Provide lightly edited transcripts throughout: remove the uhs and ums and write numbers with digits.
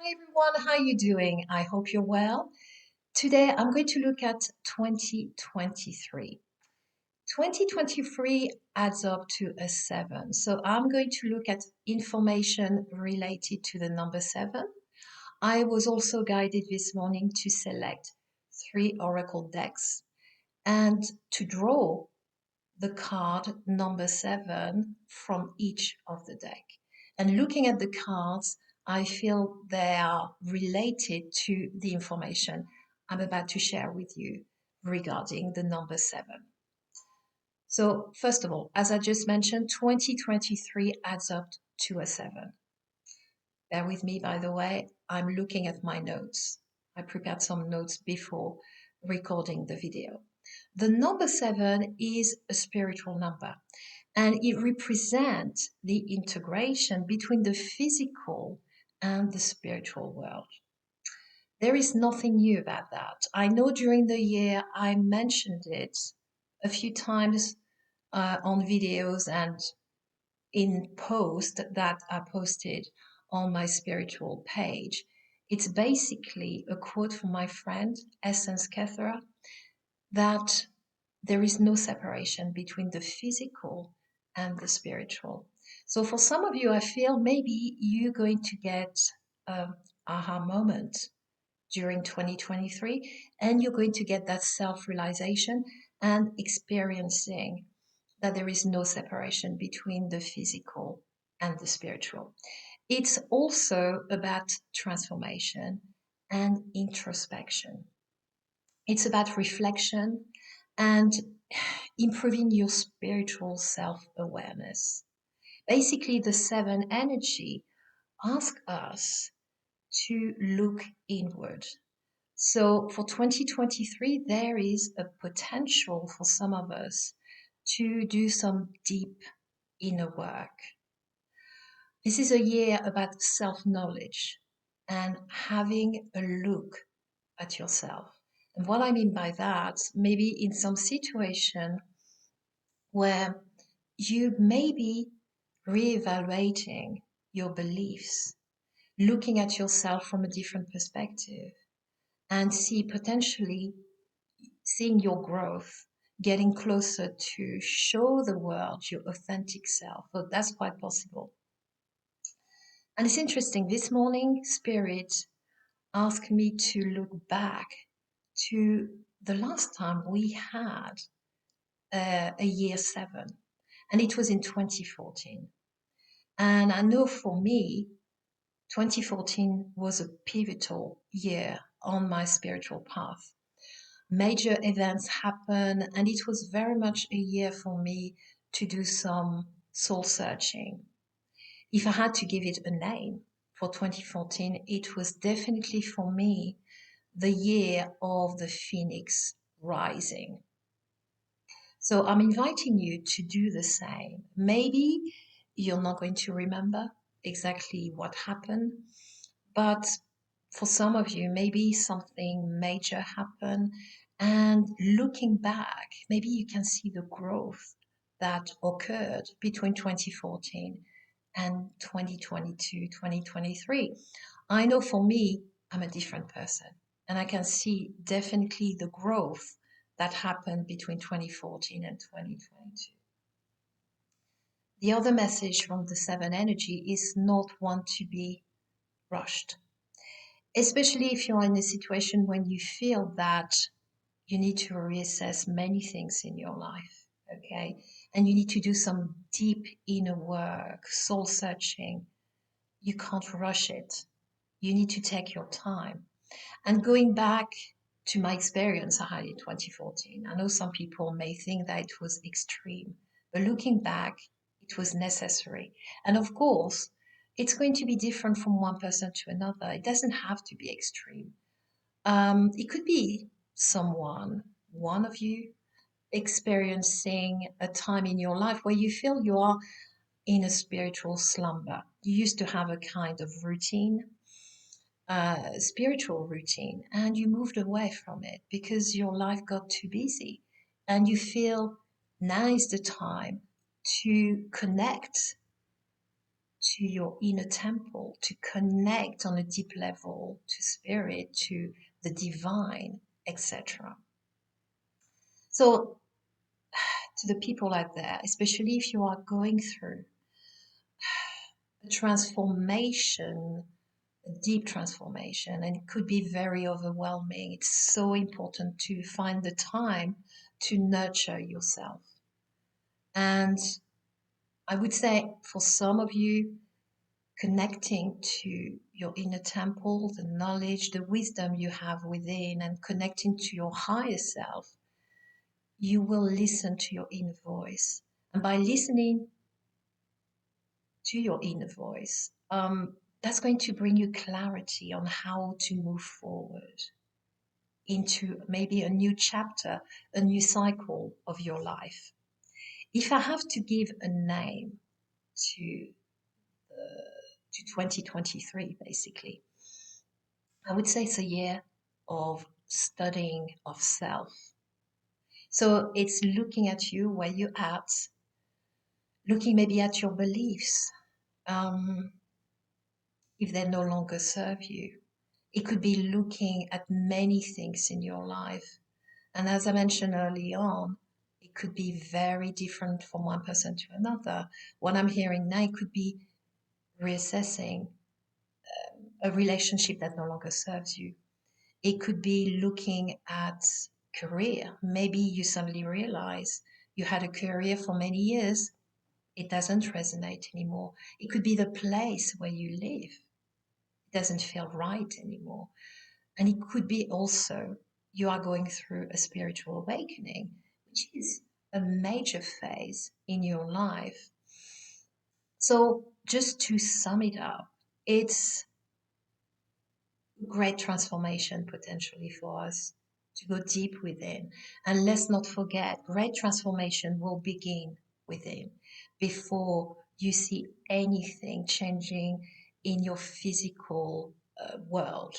Hi everyone, how are you doing? I hope you're well. Today I'm going to look at 2023. 2023 adds up to a 7. So I'm going to look at information related to the number 7. I was also guided this morning to select 3 oracle decks and to draw the card number 7 from each of the deck. And looking at the cards, I feel they are related to the information I'm about to share with you regarding the number 7. So, first of all, as I just mentioned, 2023 adds up to a 7. Bear with me, by the way, I'm looking at my notes. I prepared some notes before recording the video. The number 7 is a spiritual number, and it represents the integration between the physical and the spiritual world. There is nothing new about that. I know during the year I mentioned it a few times on videos and in posts that I posted on my spiritual page. It's basically a quote from my friend Essence Kethera that there is no separation between the physical and the spiritual. So for some of you, I feel maybe you're going to get an aha moment during 2023, and you're going to get that self-realization and experiencing that there is no separation between the physical and the spiritual. It's also about transformation and introspection. It's about reflection and improving your spiritual self-awareness. Basically, the 7 energy asks us to look inward. So for 2023, there is a potential for some of us to do some deep inner work. This is a year about self-knowledge and having a look at yourself. And what I mean by that, maybe in some situation where you may be reevaluating your beliefs, looking at yourself from a different perspective, and see potentially seeing your growth, getting closer to show the world your authentic self. So that's quite possible. And it's interesting, this morning, Spirit asked me to look back to the last time we had a year 7, and it was in 2014. And I know for me, 2014 was a pivotal year on my spiritual path. Major events happened, and it was very much a year for me to do some soul searching. If I had to give it a name for 2014, it was definitely for me the year of the phoenix rising. So I'm inviting you to do the same. Maybe you're not going to remember exactly what happened, but for some of you, maybe something major happened. And looking back, maybe you can see the growth that occurred between 2014 and 2022, 2023. I know for me, I'm a different person, and I can see definitely the growth that happened between 2014 and 2022. The other message from the 7 energy is not one to be rushed, especially if you're in a situation when you feel that you need to reassess many things in your life, okay? And you need to do some deep inner work, soul searching. You can't rush it. You need to take your time. And going back to my experience I had in 2014, I know some people may think that it was extreme, but looking back, it was necessary. And of course, it's going to be different from one person to another. It doesn't have to be extreme. It could be one of you, experiencing a time in your life where you feel you are in a spiritual slumber. You used to have a kind of routine, spiritual routine, and you moved away from it because your life got too busy. And you feel now is the time to connect to your inner temple, to connect on a deep level to spirit, to the divine, etc. So, to the people out there, especially if you are going through a transformation, a deep transformation, and it could be very overwhelming, it's so important to find the time to nurture yourself. And I would say for some of you, connecting to your inner temple, the knowledge, the wisdom you have within, and connecting to your higher self, you will listen to your inner voice. And by listening to your inner voice, that's going to bring you clarity on how to move forward into maybe a new chapter, a new cycle of your life. If I have to give a name to to 2023, basically, I would say it's a year of studying of self. So it's looking at you, where you're at, looking maybe at your beliefs, um, if they no longer serve you. It could be looking at many things in your life. And as I mentioned early on, it could be very different from one person to another. What I'm hearing now, it could be reassessing a relationship that no longer serves you. It could be looking at career. Maybe you suddenly realize you had a career for many years, it doesn't resonate anymore. It could be the place where you live, it doesn't feel right anymore. And it could be also you are going through a spiritual awakening, which is a major phase in your life. So, just to sum it up, it's great transformation potentially for us to go deep within. And let's not forget, great transformation will begin within before you see anything changing in your physical world.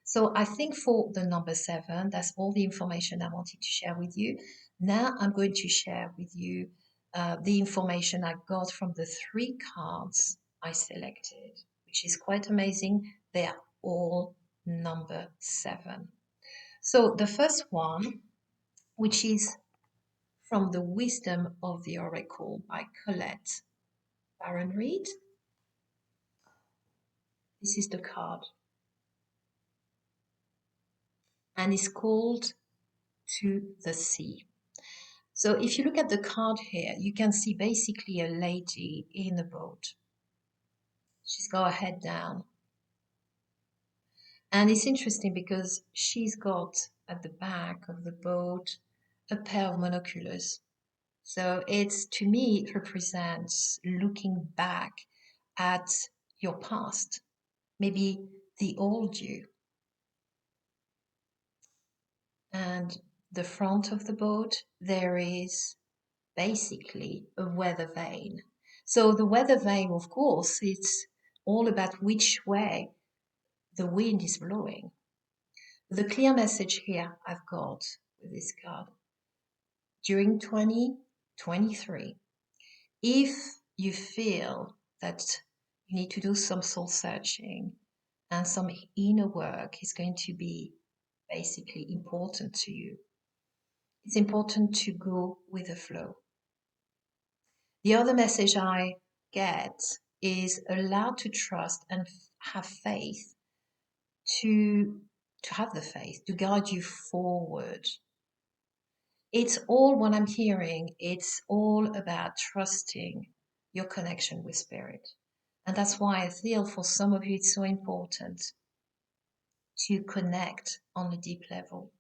So I think for the number 7, that's all the information I wanted to share with you. Now I'm going to share with you the information I got from the 3 cards I selected, which is quite amazing. They are all number 7. So the first one, which is from the Wisdom of the Oracle by Colette, Baron-Reid. This is the card. And it's called To the Sea. So if you look at the card here, you can see basically a lady in a boat. She's got her head down. And it's interesting because she's got at the back of the boat a pair of monoculars. So it's, to me, it represents looking back at your past, maybe the old you. And the front of the boat, there is basically a weather vane. So the weather vane, of course, it's all about which way the wind is blowing. The clear message here I've got with this card, during 2023, if you feel that you need to do some soul searching and some inner work is going to be basically important to you, it's important to go with the flow. The other message I get is allowed to trust and have faith, to have the faith to guide you forward. It's all what I'm hearing. It's all about trusting your connection with spirit. And that's why I feel for some of you it's so important to connect on a deep level.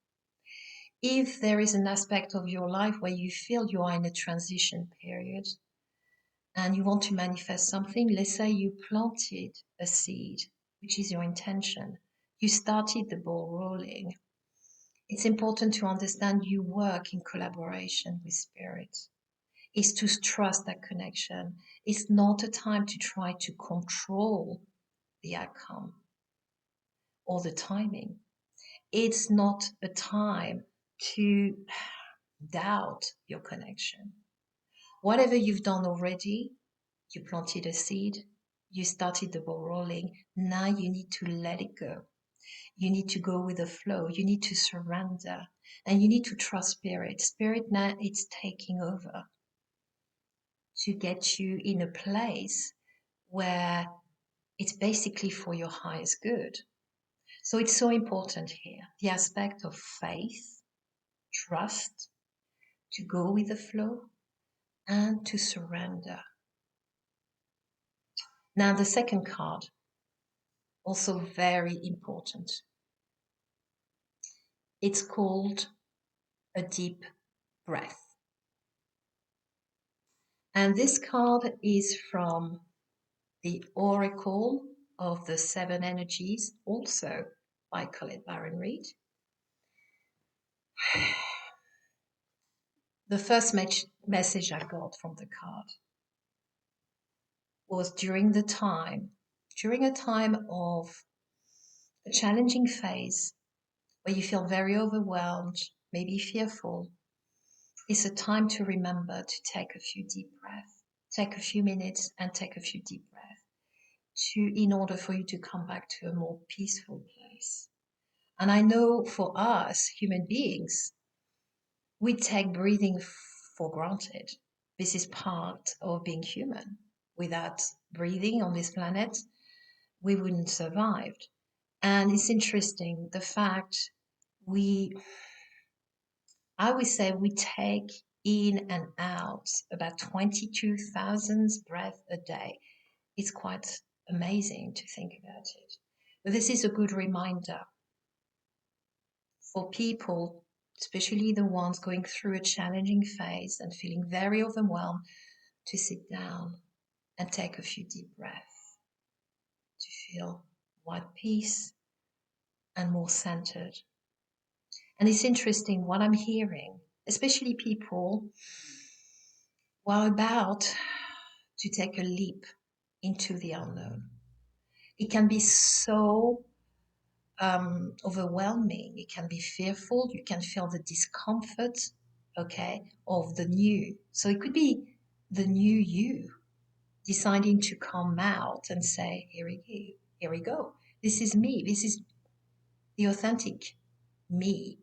If there is an aspect of your life where you feel you are in a transition period, and you want to manifest something, let's say you planted a seed, which is your intention, you started the ball rolling. It's important to understand you work in collaboration with spirit. It's to trust that connection. It's not a time to try to control the outcome or the timing. It's not a time to doubt your connection. Whatever you've done already, You planted a seed, you started the ball rolling. Now you need to let it go. You need to go with the flow. You need to surrender and you need to trust spirit. Spirit now it's taking over to get you in a place where it's basically for your highest good. So it's so important here. The aspect of faith, trust, to go with the flow and to surrender. Now the second card, also very important. It's called a deep breath. And this card is from the Oracle of the Seven Energies, also by Colette Baron-Reid. The first message I got from the card was during a time of a challenging phase where you feel very overwhelmed, maybe fearful. It's a time to remember to take a few deep breaths, take a few minutes and take a few deep breaths in order for you to come back to a more peaceful place. And I know for us human beings, we take breathing for granted. This is part of being human. Without breathing on this planet, we wouldn't survive. And it's interesting the fact I would say we take in and out about 22,000 breaths a day. It's quite amazing to think about it. But this is a good reminder for people, especially the ones going through a challenging phase and feeling very overwhelmed, to sit down and take a few deep breaths to feel more at peace and more centered. And it's interesting what I'm hearing, especially people who are about to take a leap into the unknown. It can be so overwhelming. It can be fearful. You can feel the discomfort, okay, of the new. So it could be the new you deciding to come out and say, here we go. This is me. This is the authentic me,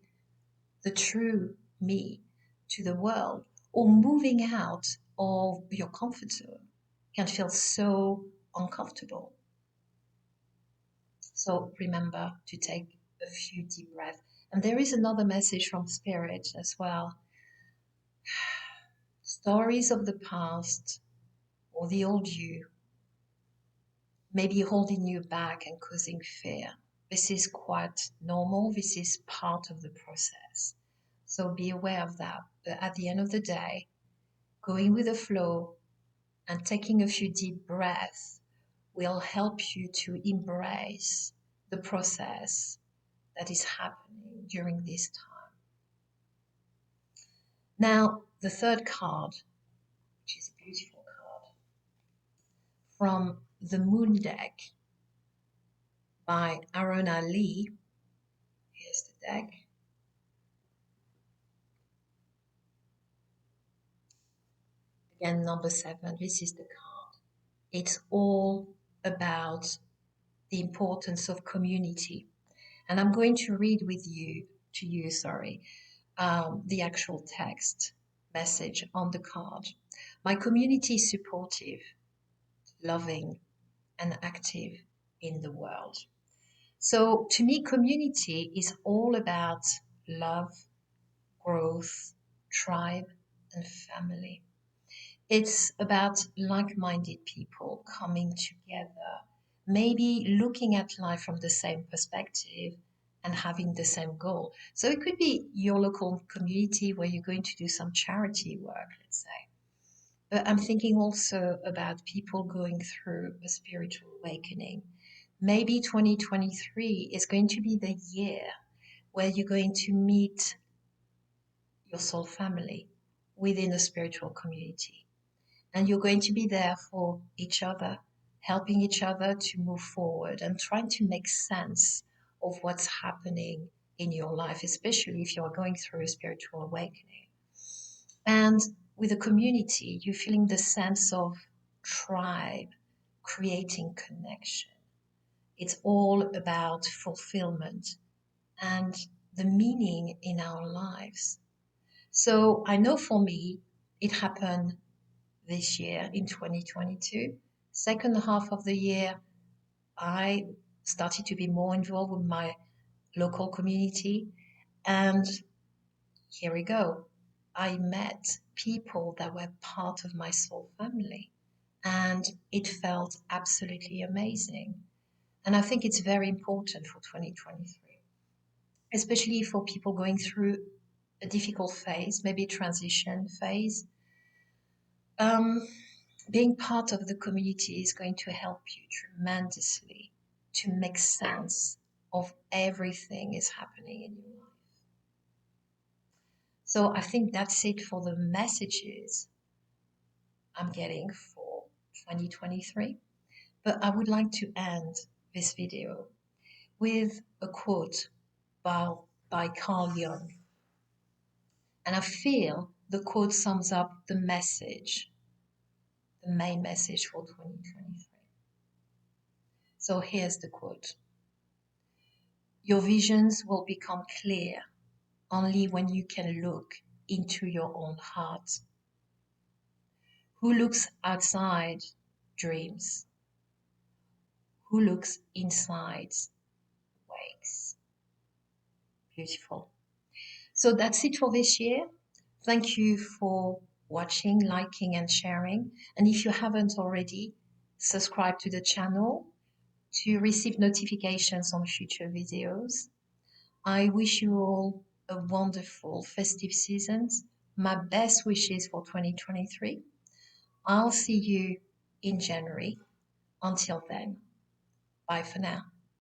the true me to the world, or moving out of your comfort zone can feel so uncomfortable. So remember to take a few deep breaths. And there is another message from Spirit as well. Stories of the past or the old you may be holding you back and causing fear. This is quite normal. This is part of the process. So be aware of that. But at the end of the day, going with the flow and taking a few deep breaths will help you to embrace the process that is happening during this time. Now, the third card, which is a beautiful card, from the Moon deck by Arona Lee. Here's the deck. Again, number 7, this is the card. It's all about the importance of community. And I'm going to read to you, the actual text message on the card. My community is supportive, loving, and active in the world. So to me, community is all about love, growth, tribe, and family. It's about like-minded people coming together, maybe looking at life from the same perspective and having the same goal. So it could be your local community where you're going to do some charity work, let's say. But I'm thinking also about people going through a spiritual awakening. Maybe 2023 is going to be the year where you're going to meet your soul family within a spiritual community. And you're going to be there for each other, helping each other to move forward and trying to make sense of what's happening in your life, especially if you're going through a spiritual awakening. And with a community, you're feeling the sense of tribe, creating connection. It's all about fulfillment and the meaning in our lives. So I know for me, it happened this year in 2022. Second half of the year, I started to be more involved with my local community. And here we go. I met people that were part of my soul family, and it felt absolutely amazing. And I think it's very important for 2023, especially for people going through a difficult phase, maybe a transition phase. Um, Being part of the community is going to help you tremendously to make sense of everything is happening in your life. So I think that's it for the messages I'm getting for 2023. But I would like to end this video with a quote by, by Carl Jung. And I feel the quote sums up the message, the main message for 2023. So here's the quote. Your visions will become clear only when you can look into your own heart. Who looks outside dreams? Who looks inside wakes? Beautiful. So that's it for this year. Thank you for watching, liking, and sharing. And if you haven't already, subscribe to the channel to receive notifications on future videos. I wish you all a wonderful festive season. My best wishes for 2023. I'll see you in January. Until then, bye for now.